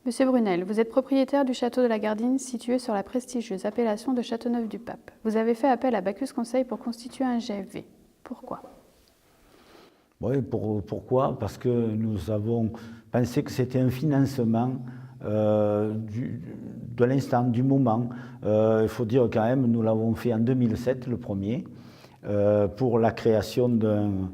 Monsieur Brunel, vous êtes propriétaire du château de la Gardine situé sur la prestigieuse appellation de Châteauneuf-du-Pape. Vous avez fait appel à Bacchus Conseil pour constituer un GFV. Pourquoi? Oui, pourquoi? Parce que nous avons pensé que c'était un financement de l'instant, du moment. Il faut dire quand même, nous l'avons fait en 2007, le premier, pour la création d'un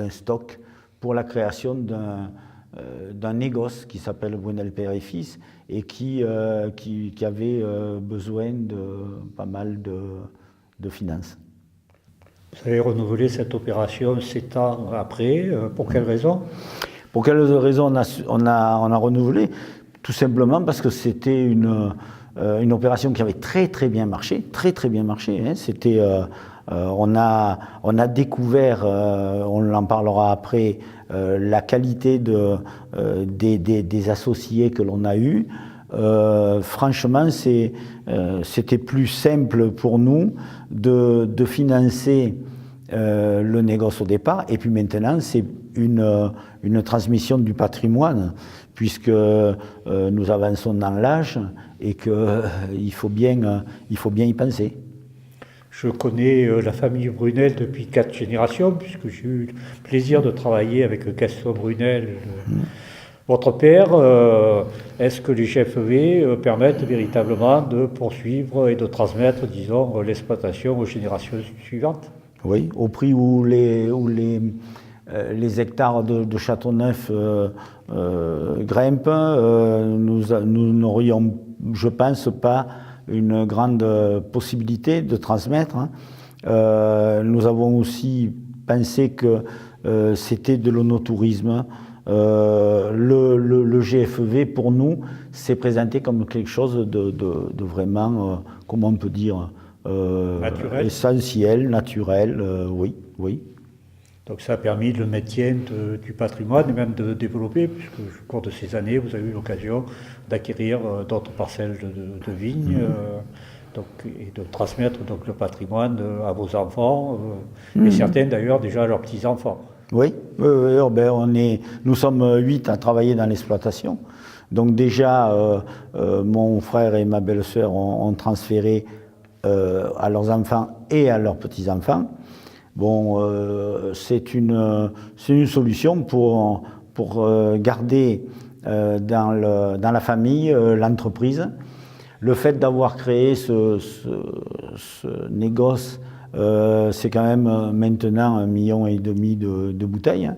stock, pour la création d'un négoce qui s'appelle Brunel Père et Fils et qui avait besoin de pas mal de finances. Vous avez renouvelé cette opération 7 ans après, pour quelle raison? Pour quelles raisons on a renouvelé? Tout simplement parce que c'était une opération qui avait très bien marché, très bien marché. Hein. C'était, on a découvert, on en parlera après, la qualité des associés que l'on a eus. Franchement, c'était plus simple pour nous de financer le négoce au départ, et puis maintenant c'est une transmission du patrimoine, puisque nous avançons dans l'âge et qu'il faut bien y penser. Je connais la famille Brunel depuis 4 générations, puisque j'ai eu le plaisir de travailler avec Gaston Brunel, votre père. Est-ce que les GFV permettent véritablement de poursuivre et de transmettre, disons, l'exploitation aux générations suivantes? Oui, au prix où les hectares de Châteauneuf grimpent, nous n'aurions, je pense, pas une grande possibilité de transmettre. Nous avons aussi pensé que c'était de l'onotourisme. Le GFV, pour nous, s'est présenté comme quelque chose de vraiment, comment on peut dire, naturel. Essentiel, naturel, oui. Donc ça a permis le maintien du patrimoine et même de développer, puisque au cours de ces années, vous avez eu l'occasion d'acquérir d'autres parcelles de vignes et de transmettre donc, le patrimoine à vos enfants, et certains d'ailleurs déjà à leurs petits-enfants. Oui, nous sommes 8 à travailler dans l'exploitation. Donc déjà, mon frère et ma belle-sœur ont transféré à leurs enfants et à leurs petits-enfants. Bon, c'est une solution pour garder dans la famille l'entreprise. Le fait d'avoir créé ce négoce, c'est quand même maintenant 1,5 million de bouteilles.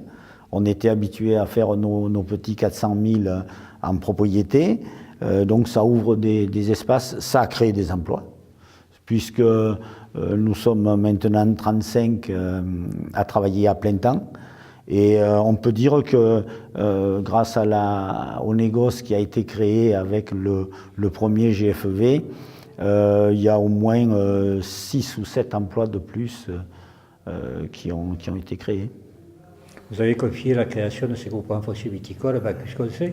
On était habitué à faire nos petits 400 000 en propriété, donc ça ouvre des espaces, ça a créé des emplois, puisque nous sommes maintenant 35 à travailler à plein temps. Et on peut dire que grâce au négoce qui a été créé avec le premier GFV, il y a au moins 6 ou 7 emplois de plus qui ont été créés. Vous avez confié la création de ces groupements fonciers viticoles à Bacchus Conseil.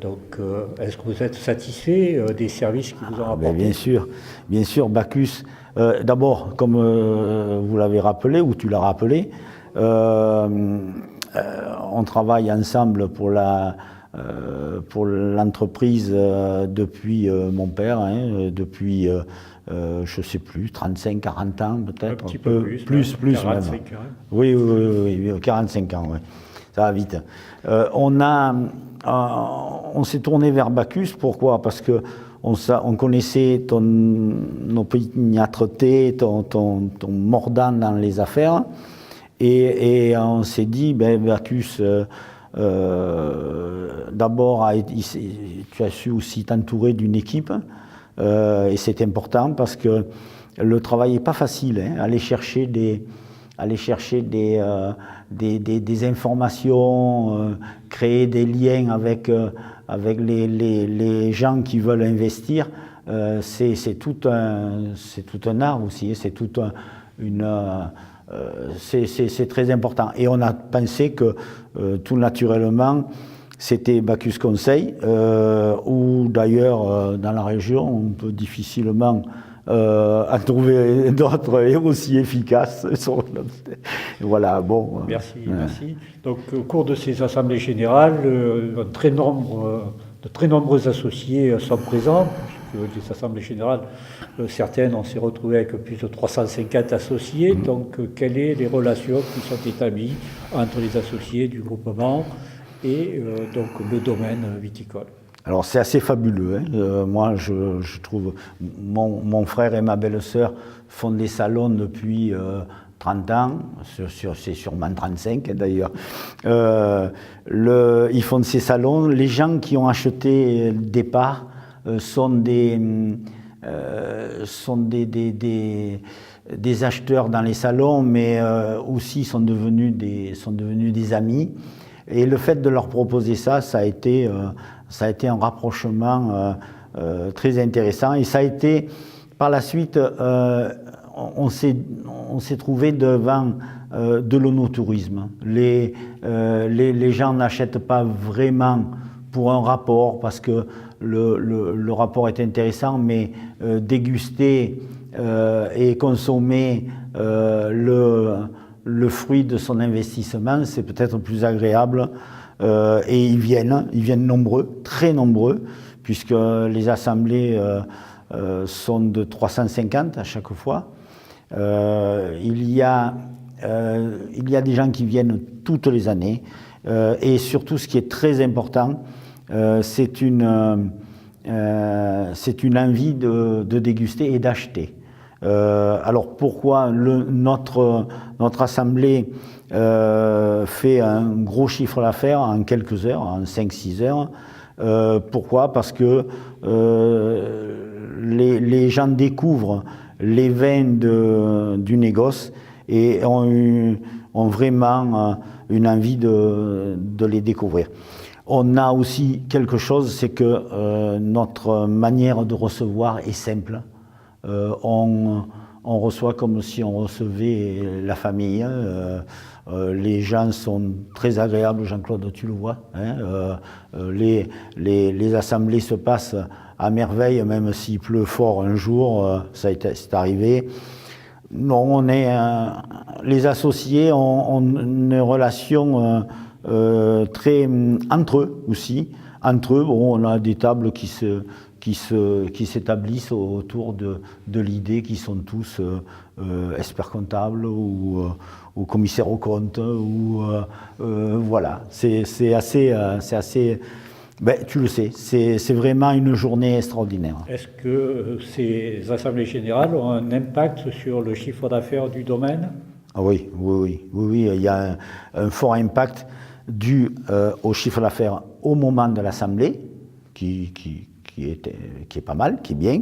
Donc, est-ce que vous êtes satisfait des services qu'ils vous ont apportés? Bien sûr, Bacchus. D'abord, comme vous l'avez rappelé, ou tu l'as rappelé, on travaille ensemble pour l'entreprise depuis mon père, depuis, je ne sais plus, 35, 40 ans peut-être. Un petit peu plus. 45 même. Ans. Oui, 45 ans, oui. Ça va vite. On s'est tourné vers Bacchus, pourquoi? Parce que on connaissait ton opiniâtreté, ton mordant dans les affaires, et on s'est dit, Bacchus, d'abord, tu as su aussi t'entourer d'une équipe, et c'est important parce que le travail n'est pas facile, hein, aller chercher des informations, créer des liens avec les gens qui veulent investir, c'est tout un art aussi, c'est c'est très important. Et on a pensé que tout naturellement, c'était Bacchus Conseil, où d'ailleurs dans la région, on peut difficilement en trouver d'autres et aussi efficaces. Voilà, bon. Merci, merci. Donc, au cours de ces assemblées générales, de très nombreux associés sont présents, puisque les assemblées générales, certaines, on s'est retrouvé avec plus de 350 associés. Donc, quelles sont les relations qui sont établies entre les associés du groupement et donc le domaine viticole? Alors c'est assez fabuleux, hein. Moi je trouve, mon frère et ma belle-sœur font des salons depuis 30 ans, c'est sûrement 35 d'ailleurs. Ils font ces salons, les gens qui ont acheté des parts sont des acheteurs dans les salons, mais aussi sont devenus des amis. Et le fait de leur proposer ça, ça a été un rapprochement très intéressant. Et ça a été, par la suite, on s'est trouvé devant de l'onotourisme. Les gens n'achètent pas vraiment pour un rapport, parce que le rapport est intéressant, mais déguster et consommer le fruit de son investissement, c'est peut-être plus agréable. Et ils viennent nombreux, très nombreux, puisque les assemblées sont de 350 à chaque fois. Il y a des gens qui viennent toutes les années, et surtout ce qui est très important, c'est une envie de déguster et d'acheter. Alors pourquoi notre assemblée fait un gros chiffre d'affaires en quelques heures, en 5-6 heures? Pourquoi? Parce que les gens découvrent les vins du négoce et ont vraiment une envie de les découvrir. On a aussi quelque chose, c'est que notre manière de recevoir est simple. On reçoit comme si on recevait la famille. Les gens sont très agréables, Jean-Claude, tu le vois. Hein, les assemblées se passent à merveille, même s'il pleut fort un jour, c'est arrivé. Non, les associés ont une relation très entre eux aussi. Entre eux, bon, on a des tables qui s'établissent autour de l'idée qu'ils sont tous experts comptables ou commissaires aux comptes, voilà. C'est assez ben, tu le sais, c'est vraiment une journée extraordinaire. Est-ce que ces assemblées générales ont un impact sur le chiffre d'affaires du domaine? Ah oui, il y a un fort impact dû au chiffre d'affaires au moment de l'assemblée, qui est pas mal, qui est bien,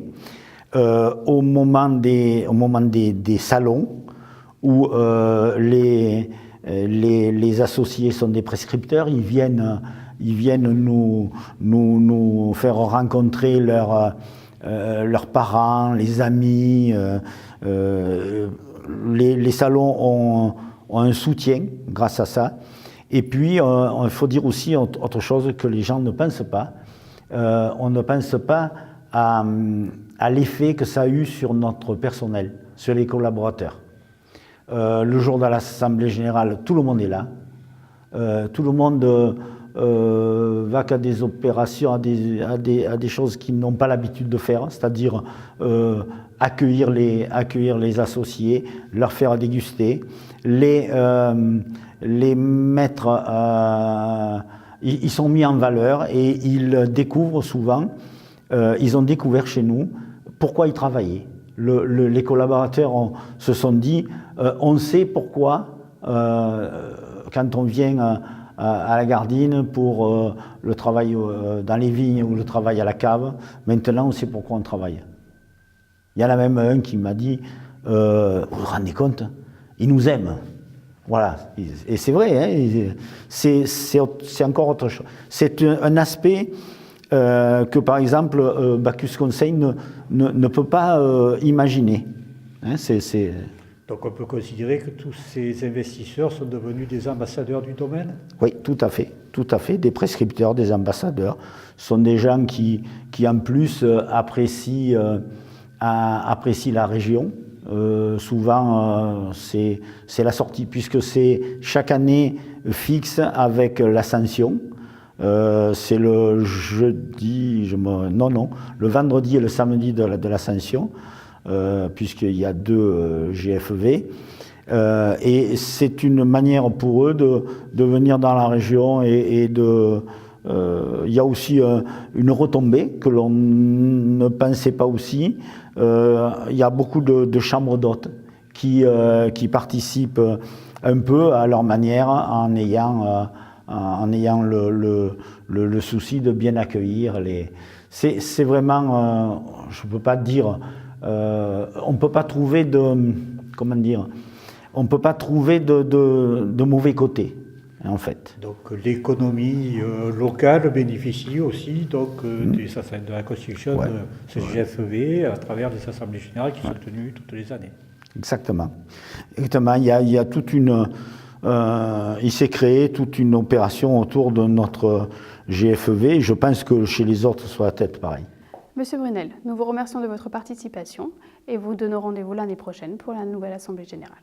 au moment des salons où les associés sont des prescripteurs, ils viennent nous faire rencontrer leurs parents, les amis. Les salons ont un soutien grâce à ça. Et puis, il faut dire aussi autre chose que les gens ne pensent pas. On ne pense pas à l'effet que ça a eu sur notre personnel, sur les collaborateurs. Le jour de l'Assemblée générale, tout le monde est là. Tout le monde va qu'à des opérations, à des choses qu'ils n'ont pas l'habitude de faire, c'est-à-dire accueillir les associés, leur faire déguster, les mettre... ils sont mis en valeur et ils découvrent souvent, ils ont découvert chez nous pourquoi ils travaillaient. Les collaborateurs se sont dit, on sait pourquoi, quand on vient à la Gardine pour le travail dans les vignes ou le travail à la cave, maintenant on sait pourquoi on travaille. Il y en a même un qui m'a dit, vous vous rendez compte, ils nous aiment. Voilà, et c'est vrai, hein, c'est encore autre chose. C'est un aspect que, par exemple, Bacchus Conseil ne peut pas imaginer. Hein, Donc on peut considérer que tous ces investisseurs sont devenus des ambassadeurs du domaine? Oui, tout à fait, des prescripteurs, des ambassadeurs. Ce sont des gens qui en plus apprécient apprécie la région. Souvent, c'est la sortie, puisque c'est chaque année fixe avec l'Ascension. C'est le jeudi, le vendredi et le samedi de l'Ascension, puisqu'il y a 2 GFV. Et c'est une manière pour eux de venir dans la région il y a aussi une retombée que l'on ne pensait pas aussi. Il y a beaucoup de chambres d'hôtes qui participent un peu à leur manière en ayant le souci de bien accueillir c'est vraiment, je ne peux pas dire, on ne peut pas trouver on peut pas trouver de mauvais côté, en fait. Donc l'économie locale bénéficie aussi de la constitution de ce GFV à travers les assemblées générales qui sont tenues toutes les années. Exactement. Exactement. Il y a toute il s'est créé toute une opération autour de notre GFV. Et je pense que chez les autres, ça va être pareil. Monsieur Brunel, nous vous remercions de votre participation et vous donnons rendez-vous l'année prochaine pour la nouvelle Assemblée générale.